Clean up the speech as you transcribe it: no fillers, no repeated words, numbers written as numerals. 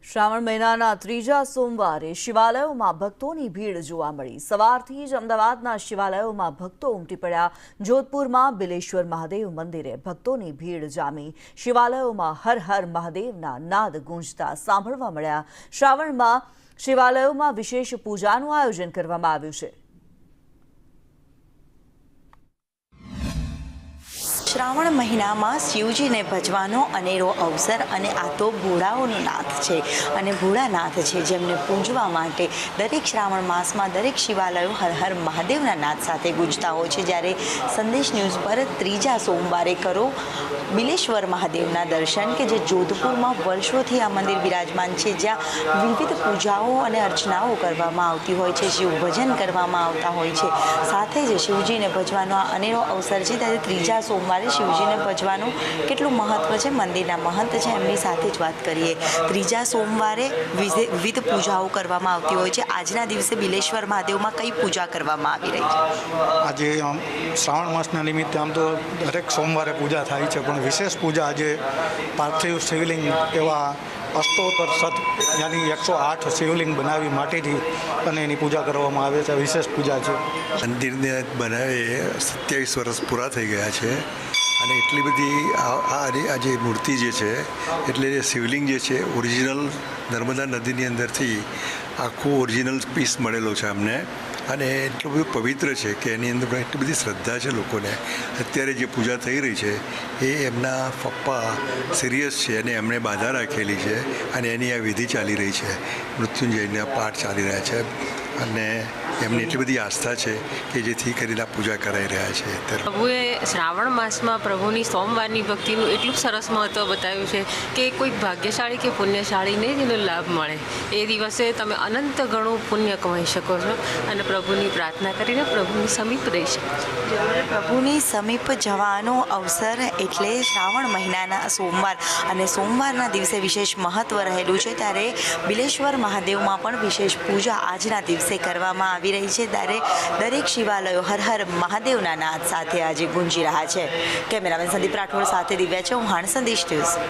શ્રાવણ મહિનાના ત્રીજા સોમવારે શિવાલયોમાં ભક્તોની ભીડ જોવા મળી। સવારથી જ અમદાવાદના શિવાલયોમાં ભક્તો ઉમટી પડ્યા। જોધપુરમાં બિલેશ્વર મહાદેવ મંદિરે ભક્તોની ભીડ જામી। શિવાલયોમાં હર હર મહાદેવના નાદ ગુંજતા સાંભળવા મળ્યા। શ્રાવણમાં શિવાલયોમાં વિશેષ પૂજાનું આયોજન કરવામાં આવ્યું છે। શ્રાવણ મહિનામાં શિવજીને ભજવાનો અનેરો અવસર અને આ તો ભોળાઓનો નાથ છે અને ભોળાનાથ છે જેમને પૂજવા માટે દરેક શ્રાવણ માસમાં દરેક શિવાલયો હર હર મહાદેવના નાદ સાથે ગુંજતા હોય છે। જ્યારે સંદેશ ન્યૂઝ પર ત્રીજા સોમવારે કરો બિલેશ્વર મહાદેવના દર્શન કે જે જોધપુરમાં વર્ષોથી આ મંદિર બિરાજમાન છે, જ્યાં વિવિધ પૂજાઓ અને અર્ચનાઓ કરવામાં આવતી હોય છે, શિવ ભજન કરવામાં આવતા હોય છે, સાથે જ શિવજીને ભજવાનો આ અનેરો અવસર છે। ત્યારે ત્રીજા સોમવારે શિવજીને ભજવાનું કેટલું મહત્વ છે, મંદિરના મહંત છે એમની સાથે જ વાત કરીએ। ત્રીજા સોમવારે વિવિધ પૂજાઓ કરવામાં આવતી હોય છે। આજના દિવસે બિલેશ્વર મહાદેવમાં કઈ પૂજા કરવામાં આવી રહી છે? આજે શ્રાવણ માસના નિમિત્તે આમ તો દરેક સોમવારે પૂજા થાય છે, પણ વિશેષ પૂજા આજે પાર્થિવ શિવલિંગ એવા અષ્ટોત્તર શત યાની 108 શિવલિંગ બનાવી માટીથી અને એની પૂજા કરવામાં આવે છે। વિશેષ પૂજા છે। મંદિરને બનાવે 27 વર્ષ પૂરા થઈ ગયા છે અને એટલી બધી આ જે મૂર્તિ જે છે એટલે શિવલિંગ જે છે ઓરિજિનલ નર્મદા નદીની અંદરથી આખું ઓરિજિનલ પીસ મળેલો છે અમને અને એટલું બધું પવિત્ર છે કે એની અંદર પણ એટલી બધી શ્રદ્ધા છે લોકોને। અત્યારે જે પૂજા થઈ રહી છે એ એમના પપ્પા સિરિયસ છે અને એમણે બાધા રાખેલી છે અને એની આ વિધિ ચાલી રહી છે, મૃત્યુંજયના પાઠ ચાલી રહ્યા છે અને એમની એટલી બધી આસ્થા છે કે જેથી કરીને આ પૂજા કરાઈ રહ્યા છે। પ્રભુએ શ્રાવણ માસમાં પ્રભુની સોમવારની ભક્તિનું એટલું સરસ મહત્ત્વ બતાવ્યું છે કે કોઈ ભાગ્યશાળી કે પુણ્યશાળીને જ એનો લાભ મળે। એ દિવસે તમે અનંત ગણું પુણ્ય કમાઈ શકો છો અને પ્રભુની પ્રાર્થના કરીને પ્રભુની સમીપ રહી શકો છો। પ્રભુની સમીપ જવાનો અવસર એટલે શ્રાવણ મહિનાના સોમવાર અને સોમવારના દિવસે વિશેષ મહત્ત્વ રહેલું છે। ત્યારે બિલેશ્વર મહાદેવમાં પણ વિશેષ પૂજા આજના દિવસે કરવામાં આવી રહી છે। ત્યારે દરેક શિવાલયો હર હર મહાદેવના નાદ સાથે આજે ગુંજી રહ્યા છે। કેમેરામેન સંદીપ રાઠોડ સાથે દિવ્યા ચૌહાણ, સંદેશ ન્યૂઝ।